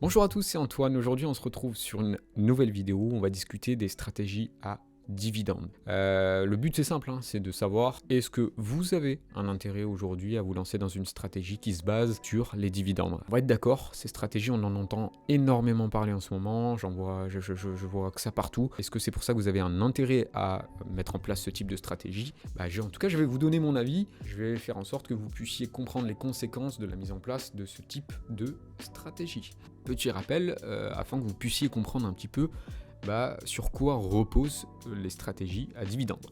Bonjour à tous, c'est Antoine. Aujourd'hui, on se retrouve sur une nouvelle vidéo où on va discuter des stratégies à dividendes. Le but c'est simple, c'est de savoir est-ce que vous avez un intérêt aujourd'hui à vous lancer dans une stratégie qui se base sur les dividendes. On va être d'accord, ces stratégies on en entend énormément parler en ce moment, je vois que ça partout. Est-ce que c'est pour ça que vous avez un intérêt à mettre en place ce type de stratégie? En tout cas je vais vous donner mon avis, je vais faire en sorte que vous puissiez comprendre les conséquences de la mise en place de ce type de stratégie. Petit rappel, afin que vous puissiez comprendre un petit peu sur quoi reposent les stratégies à dividendes.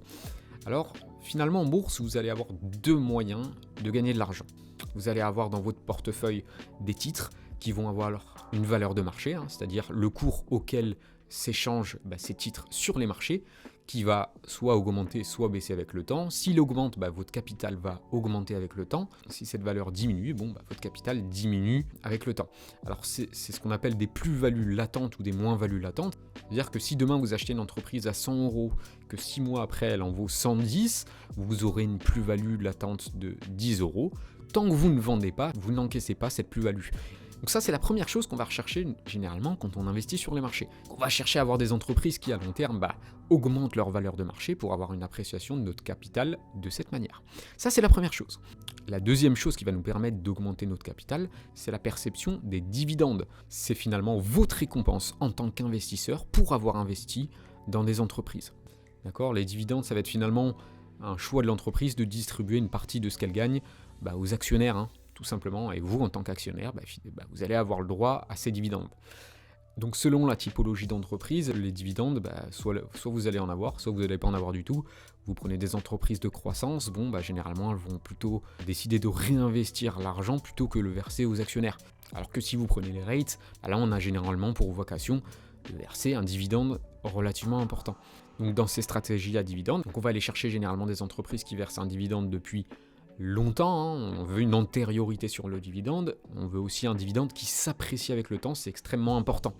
Alors, finalement, en bourse, vous allez avoir deux moyens de gagner de l'argent. Vous allez avoir dans votre portefeuille des titres qui vont avoir une valeur de marché, c'est-à-dire le cours auquel s'échangent ces titres sur les marchés, qui va soit augmenter, soit baisser avec le temps. S'il augmente, votre capital va augmenter avec le temps. Si cette valeur diminue, votre capital diminue avec le temps. Alors c'est ce qu'on appelle des plus-values latentes ou des moins-values latentes. C'est-à-dire que si demain vous achetez une entreprise à 100 €, que 6 mois après elle en vaut 110, vous aurez une plus-value latente de 10 €. Tant que vous ne vendez pas, vous n'encaissez pas cette plus-value. Donc ça, c'est la première chose qu'on va rechercher généralement quand on investit sur les marchés. On va chercher à avoir des entreprises qui, à long terme, augmentent leur valeur de marché pour avoir une appréciation de notre capital de cette manière. Ça, c'est la première chose. La deuxième chose qui va nous permettre d'augmenter notre capital, c'est la perception des dividendes. C'est finalement votre récompense en tant qu'investisseur pour avoir investi dans des entreprises. D'accord ? Les dividendes, ça va être finalement un choix de l'entreprise de distribuer une partie de ce qu'elle gagne aux actionnaires, tout simplement, et vous en tant qu'actionnaire, vous allez avoir le droit à ces dividendes. Donc selon la typologie d'entreprise, les dividendes, soit vous allez en avoir, soit vous n'allez pas en avoir du tout. Vous prenez des entreprises de croissance, généralement elles vont plutôt décider de réinvestir l'argent plutôt que le verser aux actionnaires. Alors que si vous prenez les rates, là on a généralement pour vocation de verser un dividende relativement important. Donc dans ces stratégies à dividendes, on va aller chercher généralement des entreprises qui versent un dividende depuis longtemps, on veut une antériorité sur le dividende, on veut aussi un dividende qui s'apprécie avec le temps, c'est extrêmement important.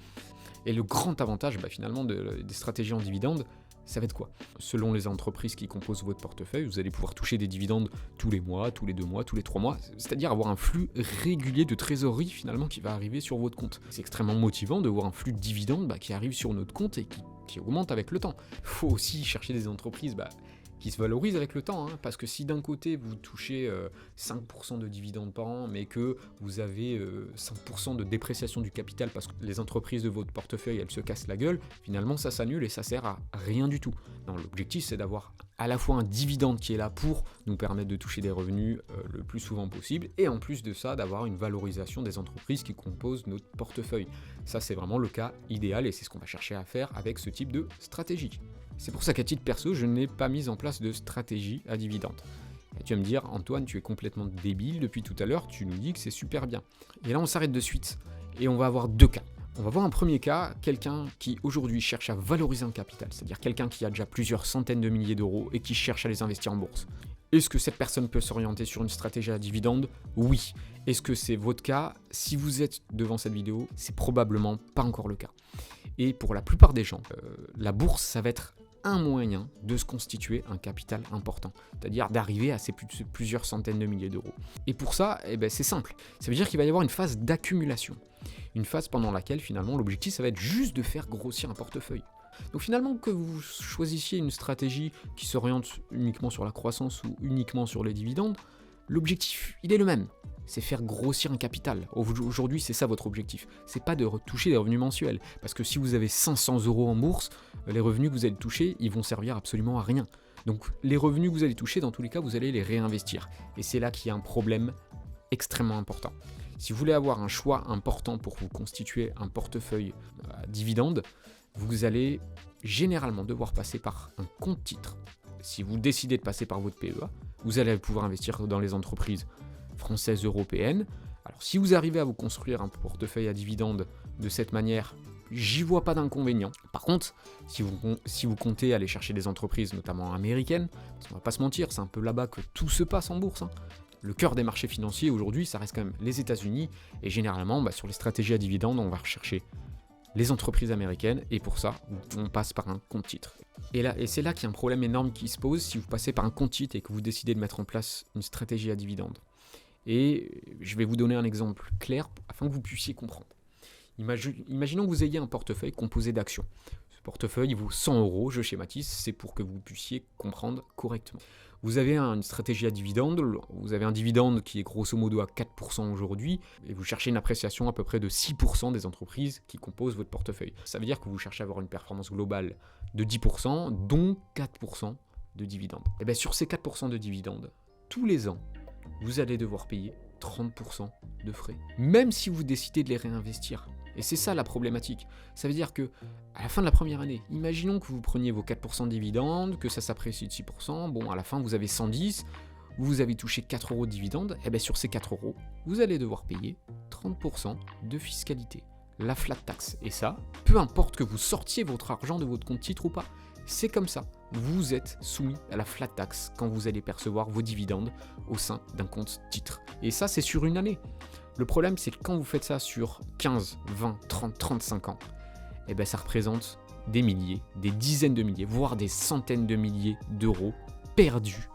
Et le grand avantage finalement des stratégies en dividende, ça va être quoi? Selon les entreprises qui composent votre portefeuille, vous allez pouvoir toucher des dividendes tous les mois, tous les 2 mois, tous les 3 mois, c'est-à-dire avoir un flux régulier de trésorerie finalement qui va arriver sur votre compte. C'est extrêmement motivant de voir un flux de dividendes qui arrive sur notre compte et qui augmente avec le temps. Il faut aussi chercher des entreprises qui se valorise avec le temps, parce que si d'un côté vous touchez 5% de dividendes par an, mais que vous avez 5% de dépréciation du capital parce que les entreprises de votre portefeuille elles se cassent la gueule, finalement ça s'annule et ça sert à rien du tout. Non, l'objectif c'est d'avoir à la fois un dividende qui est là pour nous permettre de toucher des revenus le plus souvent possible, et en plus de ça d'avoir une valorisation des entreprises qui composent notre portefeuille. Ça c'est vraiment le cas idéal et c'est ce qu'on va chercher à faire avec ce type de stratégie. C'est pour ça qu'à titre perso, je n'ai pas mis en place de stratégie à dividendes. Et tu vas me dire, Antoine, tu es complètement débile depuis tout à l'heure, tu nous dis que c'est super bien. Et là, on s'arrête de suite et on va avoir deux cas. On va voir un premier cas, quelqu'un qui aujourd'hui cherche à valoriser un capital, c'est-à-dire quelqu'un qui a déjà plusieurs centaines de milliers d'euros et qui cherche à les investir en bourse. Est-ce que cette personne peut s'orienter sur une stratégie à dividendes? Oui. Est-ce que c'est votre cas? Si vous êtes devant cette vidéo, c'est probablement pas encore le cas. Et pour la plupart des gens, la bourse, ça va être un moyen de se constituer un capital important, c'est-à-dire d'arriver à ces plusieurs centaines de milliers d'euros. Et pour ça, c'est simple. Ça veut dire qu'il va y avoir une phase d'accumulation. Une phase pendant laquelle, finalement, l'objectif, ça va être juste de faire grossir un portefeuille. Donc finalement, que vous choisissiez une stratégie qui s'oriente uniquement sur la croissance ou uniquement sur les dividendes, l'objectif, il est le même. C'est faire grossir un capital. Aujourd'hui, c'est ça votre objectif. C'est pas de retoucher des revenus mensuels. Parce que si vous avez 500 € en bourse, les revenus que vous allez toucher, ils vont servir absolument à rien. Donc les revenus que vous allez toucher, dans tous les cas, vous allez les réinvestir. Et c'est là qu'il y a un problème extrêmement important. Si vous voulez avoir un choix important pour vous constituer un portefeuille à dividendes, vous allez généralement devoir passer par un compte titre. Si vous décidez de passer par votre PEA, vous allez pouvoir investir dans les entreprises françaises, européennes. Alors si vous arrivez à vous construire un portefeuille à dividendes de cette manière, j'y vois pas d'inconvénient. Par contre, si vous comptez aller chercher des entreprises, notamment américaines, parce qu'on va pas se mentir, c'est un peu là-bas que tout se passe en bourse. Le cœur des marchés financiers aujourd'hui, ça reste quand même les États-Unis, et généralement, sur les stratégies à dividendes, on va rechercher les entreprises américaines, et pour ça, on passe par un compte titre. Et c'est là qu'il y a un problème énorme qui se pose si vous passez par un compte titre et que vous décidez de mettre en place une stratégie à dividendes. Et je vais vous donner un exemple clair afin que vous puissiez comprendre. Imaginons que vous ayez un portefeuille composé d'actions. Ce portefeuille il vaut 100 €, je schématise, c'est pour que vous puissiez comprendre correctement. Vous avez une stratégie à dividende, vous avez un dividende qui est grosso modo à 4% aujourd'hui, et vous cherchez une appréciation à peu près de 6% des entreprises qui composent votre portefeuille. Ça veut dire que vous cherchez à avoir une performance globale de 10%, dont 4% de dividendes. Et bien sur ces 4% de dividendes, tous les ans, vous allez devoir payer 30% de frais, même si vous décidez de les réinvestir. Et c'est ça la problématique. Ça veut dire que à la fin de la première année, imaginons que vous preniez vos 4% de dividendes, que ça s'apprécie de 6%, bon à la fin vous avez 110, vous avez touché 4 € de dividendes, et bien sur ces 4 €, vous allez devoir payer 30% de fiscalité, la flat tax. Et ça, peu importe que vous sortiez votre argent de votre compte titre ou pas, c'est comme ça. Vous êtes soumis à la flat tax quand vous allez percevoir vos dividendes au sein d'un compte titre. Et ça, c'est sur une année. Le problème, c'est que quand vous faites ça sur 15, 20, 30, 35 ans, eh ben ça représente des milliers, des dizaines de milliers, voire des centaines de milliers d'euros perdus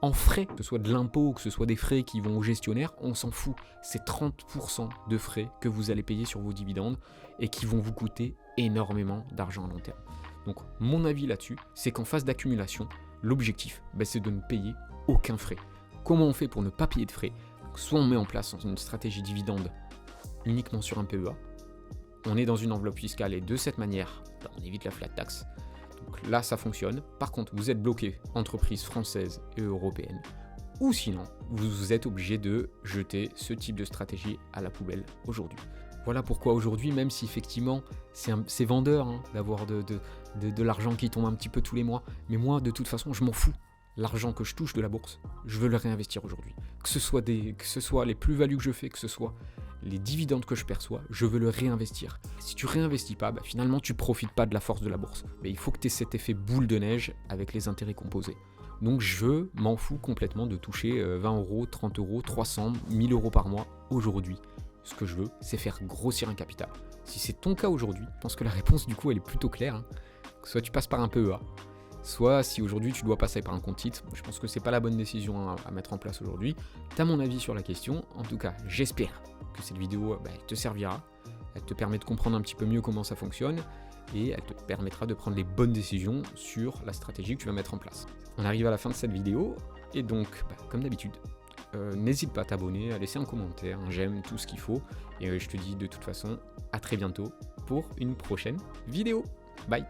en frais, que ce soit de l'impôt, que ce soit des frais qui vont au gestionnaire, on s'en fout. C'est 30% de frais que vous allez payer sur vos dividendes et qui vont vous coûter énormément d'argent à long terme. Donc mon avis là-dessus, c'est qu'en phase d'accumulation, l'objectif, c'est de ne payer aucun frais. Comment on fait pour ne pas payer de frais ? Soit on met en place une stratégie dividende uniquement sur un PEA, on est dans une enveloppe fiscale et de cette manière, on évite la flat tax. Donc là, ça fonctionne. Par contre, vous êtes bloqué entreprise française et européenne. Ou sinon, vous êtes obligé de jeter ce type de stratégie à la poubelle aujourd'hui. Voilà pourquoi aujourd'hui, même si effectivement c'est vendeur d'avoir de l'argent qui tombe un petit peu tous les mois, mais moi de toute façon je m'en fous. L'argent que je touche de la bourse, je veux le réinvestir aujourd'hui. Que ce soit les plus-values que je fais, que ce soit les dividendes que je perçois, je veux le réinvestir. Si tu réinvestis pas, finalement tu profites pas de la force de la bourse. Mais il faut que tu aies cet effet boule de neige avec les intérêts composés. Donc je m'en fous complètement de toucher 20 €, 30 €, 300, 1000 € par mois aujourd'hui. Ce que je veux, c'est faire grossir un capital. Si c'est ton cas aujourd'hui, je pense que la réponse du coup elle est plutôt claire. Soit tu passes par un PEA, soit si aujourd'hui tu dois passer par un compte titre, je pense que c'est pas la bonne décision à mettre en place aujourd'hui. Tu as mon avis sur la question. En tout cas, j'espère que cette vidéo elle te servira. Elle te permet de comprendre un petit peu mieux comment ça fonctionne et elle te permettra de prendre les bonnes décisions sur la stratégie que tu vas mettre en place. On arrive à la fin de cette vidéo et donc, comme d'habitude, n'hésite pas à t'abonner, à laisser un commentaire, un j'aime, tout ce qu'il faut. Et je te dis de toute façon à très bientôt pour une prochaine vidéo. Bye!